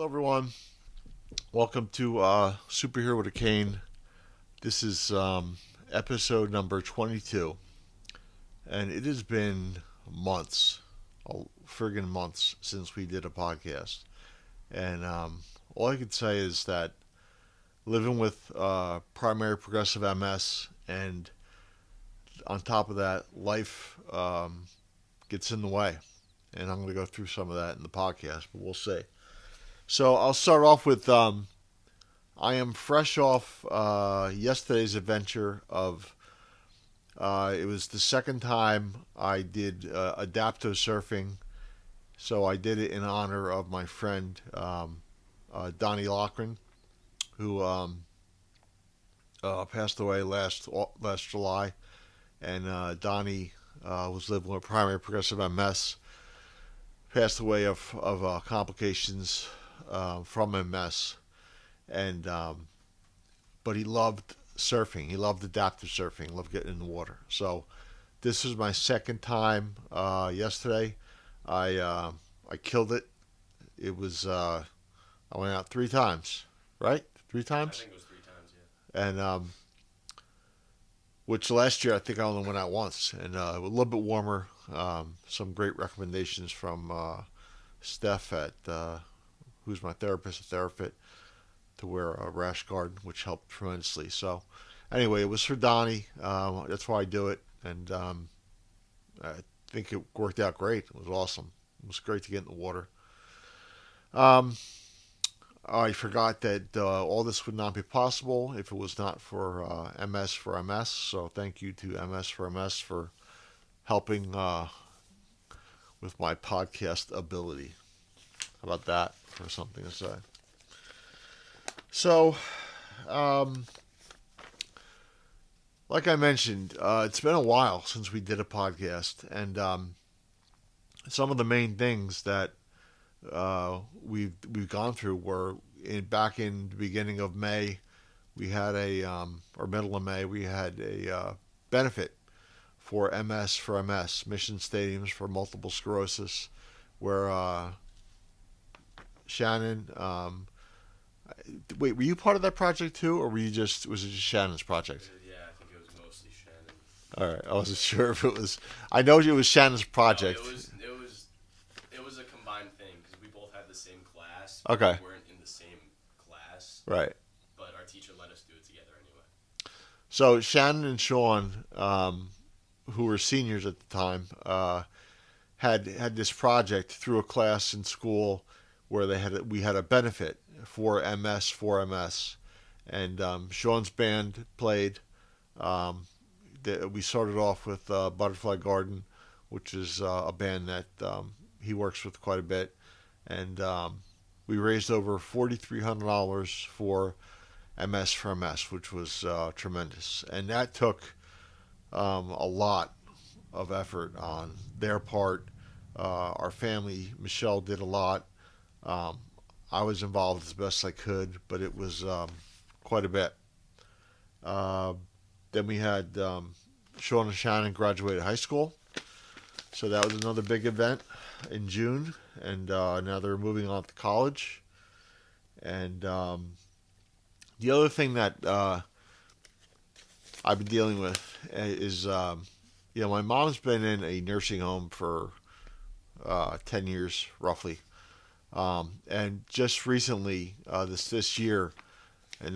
Hello, everyone. Welcome to Superhero with a Cane. This is episode number 22, and it has been months, friggin' months, since we did a podcast. And all I can say is that living with primary progressive MS, and on top of that, life gets in the way. And I'm going to go through some of that in the podcast, but we'll see. So I'll start off with I am fresh off yesterday's adventure of. It was the second time I did adaptive surfing, so I did it in honor of my friend Donnie Lochran, who passed away last July, and Donnie was living with primary progressive MS, passed away of complications from MS, and but he loved surfing. He loved adaptive surfing. He loved getting in the water. So this was my second time yesterday. I killed it. It was I went out 3 times, right? Three I times, think it was 3 times, yeah. and which last year I think I only went out once, and a little bit warmer. Some great recommendations from Steph at who's my therapist at TheraFit, to wear a rash guard, which helped tremendously. So, anyway, it was for Donnie. That's why I do it, and I think it worked out great. It was awesome. It was great to get in the water. Um, I forgot that all this would not be possible if it was not for MS for MS. So, thank you to MS for MS for helping with my podcast ability. How about that for something to say? So, um, like I mentioned, it's been a while since we did a podcast, and some of the main things that we've gone through were back in the beginning of May. We had or middle of May, we had a benefit for MS for MS, Mission Stadiums for Multiple Sclerosis, where Shannon. Wait, were you part of that project too, or was it just Shannon's project? Yeah, I think it was mostly Shannon. All right, I wasn't sure if it was. I know it was Shannon's No, project. it was a combined thing because we both had the same class, but Okay, we weren't in the same class. right. But our teacher let us do it together anyway. So Shannon and Sean, who were seniors at the time, had this project through a class in school where we had a benefit for MS, and Sean's band played. Um, we started off with Butterfly Garden, which is a band that he works with quite a bit, and we raised over $4,300 for MS for MS, which was tremendous, and that took a lot of effort on their part. Our family, Michelle, did a lot. Um, I was involved as best I could, but it was quite a bit. Uh, then we had Sean and Shannon graduated high school, so that was another big event in June, and now they're moving on to college. And the other thing that I've been dealing with is, my mom's been in a nursing home for 10 years roughly. And just recently, this year, and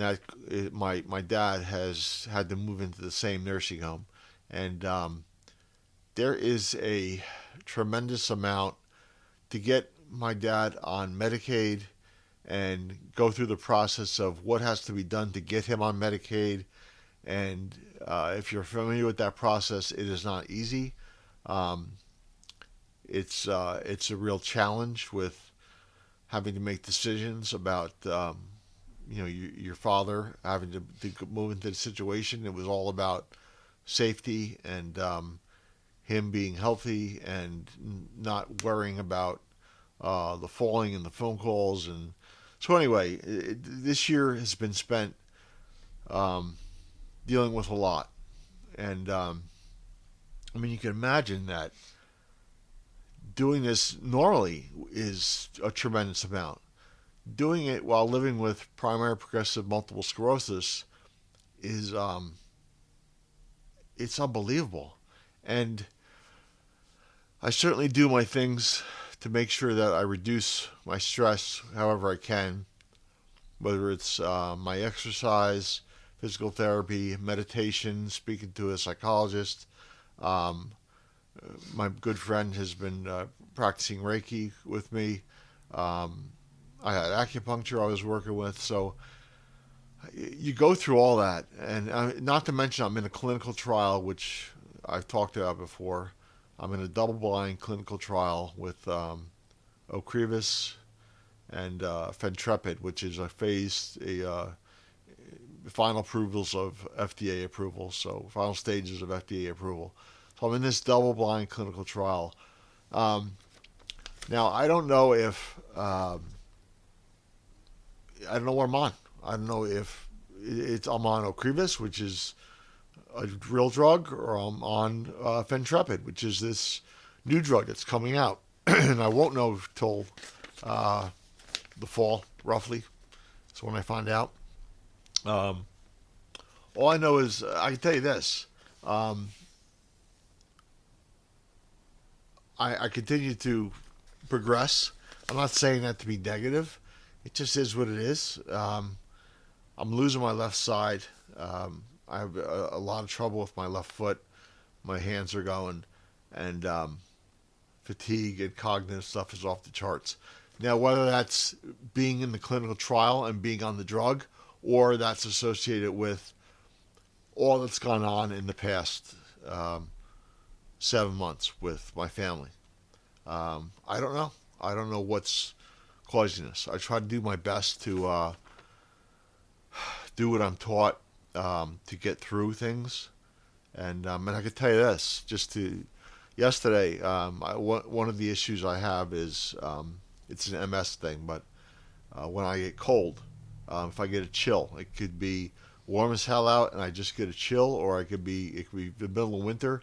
my dad has had to move into the same nursing home, and there is a tremendous amount to get my dad on Medicaid and go through the process of what has to be done to get him on Medicaid. And if you're familiar with that process, it is not easy. Um, it's a real challenge with having to make decisions about your father having to move into the situation. It was all about safety and him being healthy and not worrying about the falling and the phone calls. And so anyway, this year has been spent um, dealing with a lot. And I mean, you can imagine that doing this normally is a tremendous amount. doing it while living with primary progressive multiple sclerosis is it's unbelievable. And I certainly do my things to make sure that I reduce my stress however I can, whether it's my exercise, physical therapy, meditation, speaking to a psychologist. Um, my good friend has been practicing Reiki with me. Um, I had acupuncture I was working with. So you go through all that. And not to mention, I'm in a clinical trial, which I've talked about before. I'm in a double blind clinical trial with Ocrevus and Fentrepid, which is final approvals of FDA approval, so final stages of FDA approval. So I'm in this double-blind clinical trial. Um, Now I don't know if I don't know what I'm on. I don't know if I'm on Ocrevus, which is a real drug, or I'm on Fentrepid, which is this new drug that's coming out, and I won't know till uh, the fall, roughly. That's when I find out. Um, all I know is I can tell you this: um, I continue to progress. I'm not saying that to be negative. It just is what it is. I'm losing my left side. I have a lot of trouble with my left foot. My hands are going, and fatigue and cognitive stuff is off the charts. Now, whether that's being in the clinical trial and being on the drug, or that's associated with all that's gone on in the past 7 months with my family, I don't know. I don't know what's causing this. I try to do my best to do what I'm taught to get through things. And I can tell you this, yesterday, one of the issues I have is it's an MS thing, but when I get cold, if I get a chill, it could be warm as hell out and I just get a chill, or it could be the middle of winter.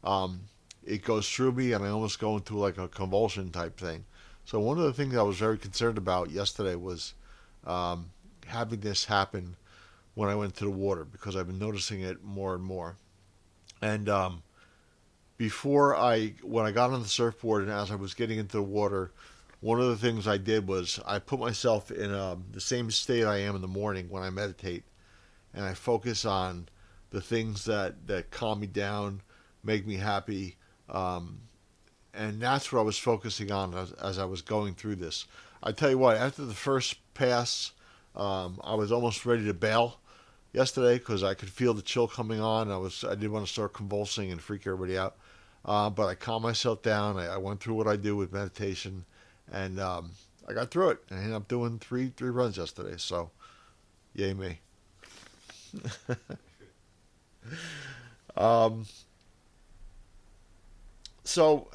Um, it goes through me and I almost go into like a convulsion type thing. So one of the things I was very concerned about yesterday was um, having this happen when I went to the water, because I've been noticing it more and more. And when I got on the surfboard and as I was getting into the water, one of the things I did was I put myself in the same state I am in the morning when I meditate, and I focus on the things that calm me down, make me happy, um, and that's what I was focusing on as I was going through this. I tell you what, after the first pass, I was almost ready to bail yesterday because I could feel the chill coming on. I didn't want to start convulsing and freak everybody out, but I calmed myself down. I went through what I do with meditation, and I got through it. I ended up doing three runs yesterday. So, yay me. um, so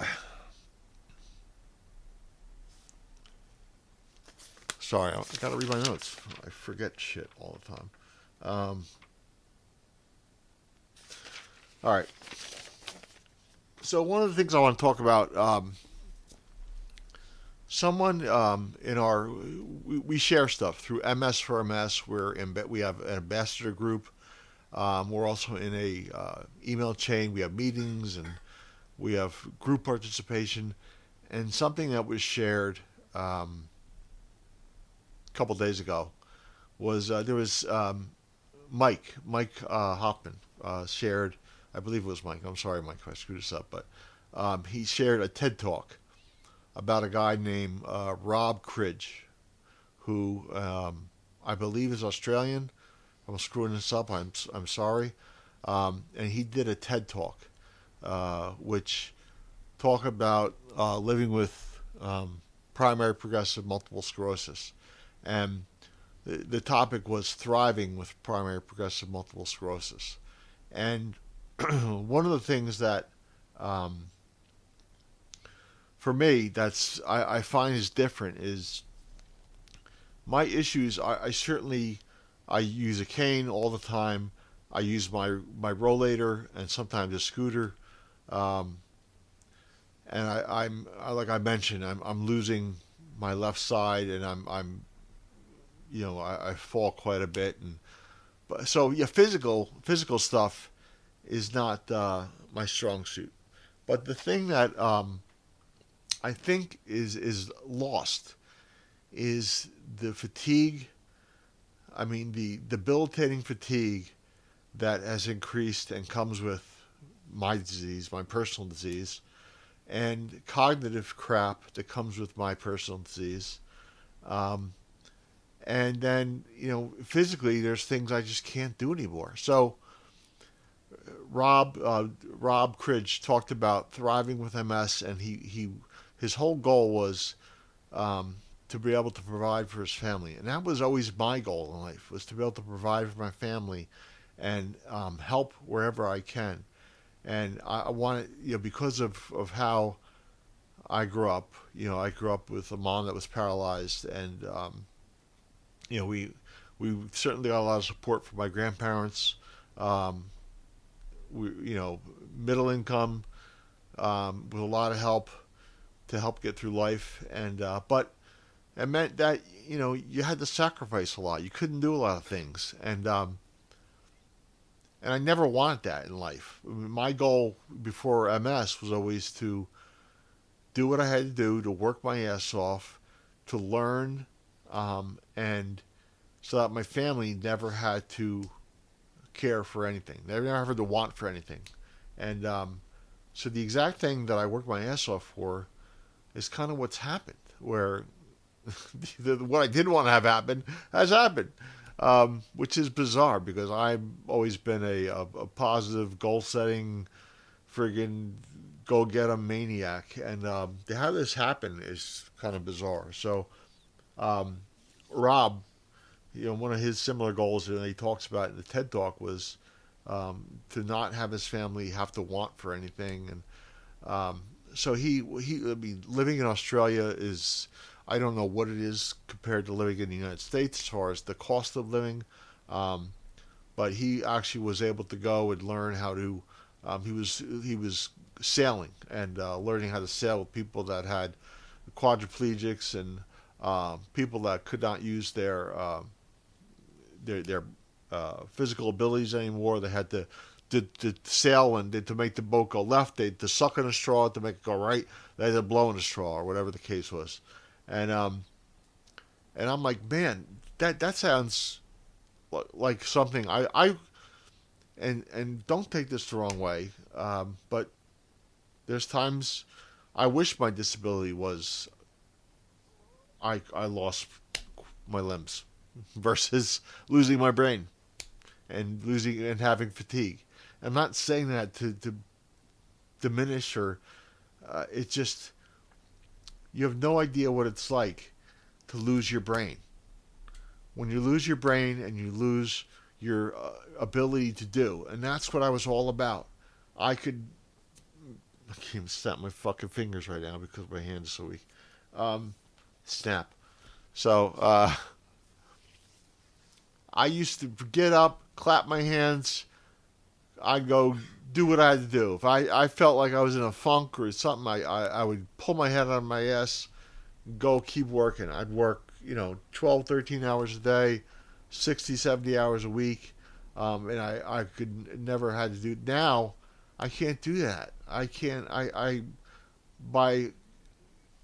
sorry, I gotta read my notes. I forget shit all the time. Um, all right. So one of the things I want to talk about, someone in our we share stuff through MS for MS. We have an ambassador group. We're also in a email chain. We have meetings and we have group participation. And something that was shared a couple days ago was there was Mike Hoffman shared. I believe it was Mike. I'm sorry, Mike, if I screwed this up, but he shared a TED talk about a guy named Rob Cridge, who I believe is Australian. I'm screwing this up. I'm sorry. And he did a TED talk, which talk about living with primary progressive multiple sclerosis, and the topic was thriving with primary progressive multiple sclerosis. And one of the things that um, for me I find is different is my issues. I certainly I use a cane all the time. I use my rollator and sometimes a scooter. Um, and like I mentioned, I'm losing my left side, and I'm I fall quite a bit, and but so yeah, physical stuff is not my strong suit. But the thing that I think is lost is the fatigue. I mean, the debilitating fatigue that has increased and comes with my disease, my personal disease, and cognitive crap that comes with my personal disease. Um, and then, physically, there's things I just can't do anymore. So, Rob Cridge talked about thriving with MS, and his whole goal was to be able to provide for his family, and that was always my goal in life, was to be able to provide for my family and help wherever I can. And I wanted, because of how I grew up. I grew up with a mom that was paralyzed, and we certainly got a lot of support from my grandparents. Um, middle income, with a lot of help to help get through life, and but it meant that you had to sacrifice a lot. You couldn't do a lot of things, and I never wanted that in life. I mean, my goal before MS was always to do what I had to do to work my ass off, to learn, and so that my family never had to care for anything. They never had to want for anything. And so the exact thing that I worked my ass off for is kind of what's happened, where what I didn't want to have happen has happened, which is bizarre because I've always been a positive, goal setting, friggin' go get 'em maniac. And to have this happen is kind of bizarre. So, um, Rob, one of his similar goals that he talks about in the TED Talk was to not have his family have to want for anything. And so I mean, living in Australia is, I don't know what it is compared to living in the United States as far as the cost of living. Um, but he actually was able to go and learn how to. He was sailing and learning how to sail with people that had quadriplegics and people that could not use their physical abilities anymore. They had to sail, and to make the boat go left, they had to suck in a straw. To make it go right, they had to blow in a straw, or whatever the case was. And I'm like, man, that sounds like something I and don't take this the wrong way, but there's times I wish my disability was I lost my limbs versus losing my brain and losing and having fatigue. I'm not saying that to diminish or it's just you have no idea what it's like to lose your brain. When you lose your brain and you lose your ability to do, and that's what I was all about. I could I can't even snap my fucking fingers right now because my hand is so weak. Snap. So I used to get up, clap my hands. I'd go do what I had to do. If I felt like I was in a funk or something, I would pull my head out of my ass, go keep working. I'd work, 12, 13 hours a day, 60, 70 hours a week. And I could never had to do. Now, I can't do that. I can't, by,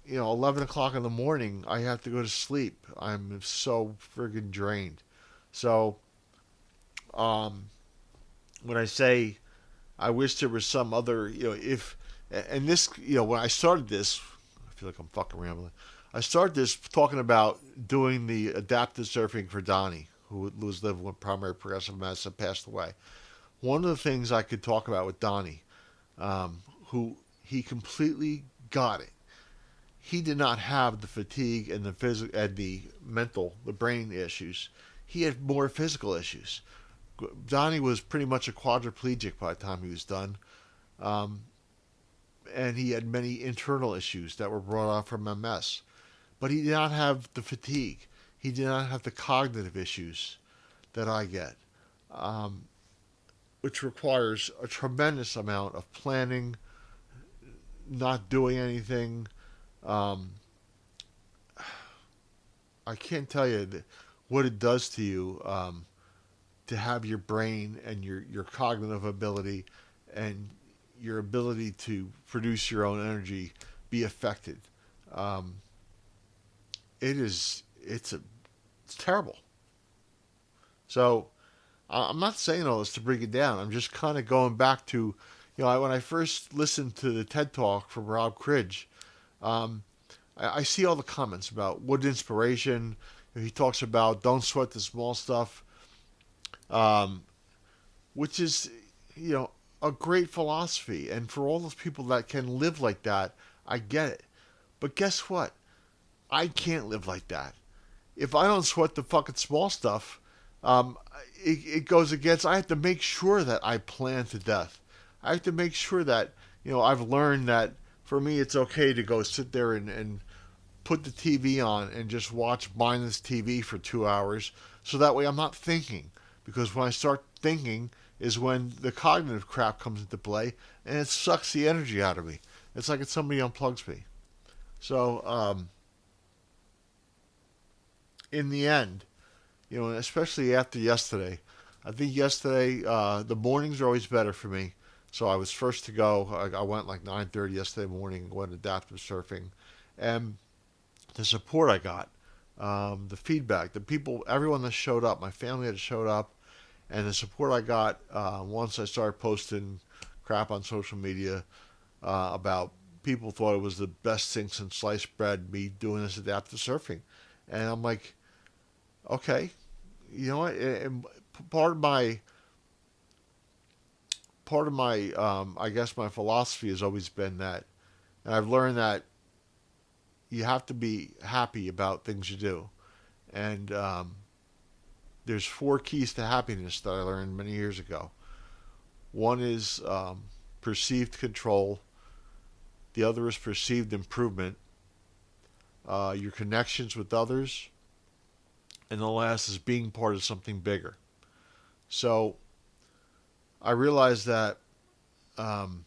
11 o'clock in the morning, I have to go to sleep. I'm so friggin' drained. So, um, when I say I wish there was some other, if, and this, when I started this, I feel like I'm fucking rambling. I started this talking about doing the adaptive surfing for Donnie, who was living with primary progressive MS and passed away. One of the things I could talk about with Donnie, who he completely got it. He did not have the fatigue and the physical and the mental, the brain issues. He had more physical issues. Donnie was pretty much a quadriplegic by the time he was done, um, and he had many internal issues that were brought on from MS. But he did not have the fatigue. He did not have the cognitive issues that I get, um, which requires a tremendous amount of planning, not doing anything. Um, I can't tell you what it does to you, to have your brain and your cognitive ability and your ability to produce your own energy be affected. Um, it's terrible. So I'm not saying all this to bring it down. I'm just kind of going back to, when I first listened to the TED Talk from Rob Cridge, um, I see all the comments about what inspiration. He talks about don't sweat the small stuff, um, which is, you know, a great philosophy. And for all those people that can live like that, I get it. But guess what? I can't live like that. If I don't sweat the fucking small stuff, um, it goes against. I have to make sure that I plan to death. I have to make sure that I've learned that for me it's okay to go sit there and put the TV on and just watch mindless TV for 2 hours, so that way I'm not thinking. Because when I start thinking is when the cognitive crap comes into play and it sucks the energy out of me. It's like somebody unplugs me. So in the end, especially after yesterday. I think yesterday the mornings are always better for me. So I was first to go. I went like 9:30 yesterday morning. Went adaptive surfing, and the support I got, the feedback, the people, everyone that showed up, my family that showed up, and the support I got once I started posting crap on social media about people thought it was the best thing since sliced bread. Me doing this adaptive surfing, and I'm like, okay, you know what? And part of my I guess my philosophy has always been that, and I've learned that you have to be happy about things you do, and there's four keys to happiness that I learned many years ago. One is perceived control. The other is perceived improvement. Your connections with others, and the last is being part of something bigger. So I realized that um,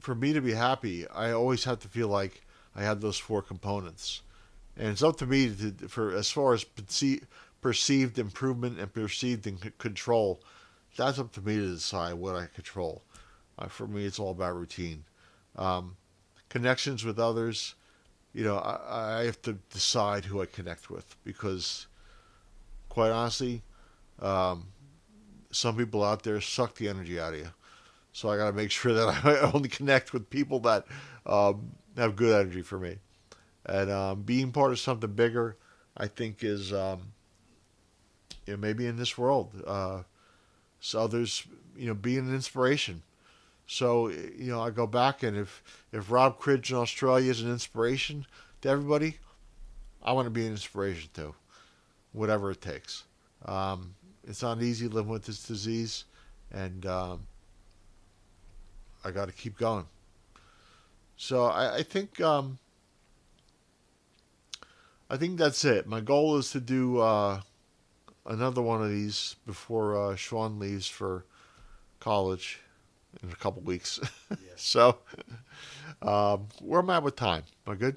for me to be happy, I always have to feel like I have those four components, and it's up to me for as far as perceived improvement and perceived control. That's up to me to decide what I control. For me, it's all about routine. Um, Connections with others, I have to decide who I connect with because, quite honestly, um, some people out there suck the energy out of you. So I got to make sure that I only connect with people that have good energy for me. And being part of something bigger, I think, is maybe in this world. So others, being an inspiration. So I go back and if Rob Cridge in Australia is an inspiration to everybody, I want to be an inspiration too, whatever it takes. It's not easy living with this disease, and I got to keep going. So I think that's it. My goal is to do another one of these before Sean leaves for college in a couple weeks. Yeah. So where am I with time? Am I good?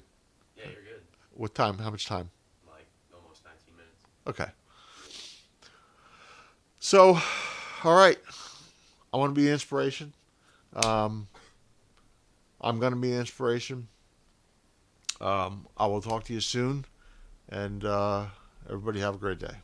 Yeah, you're good. What time? How much time? Like almost 19 minutes. Okay. So, all right. I want to be an inspiration. Um, I'm going to be an inspiration. I will talk to you soon, and everybody have a great day.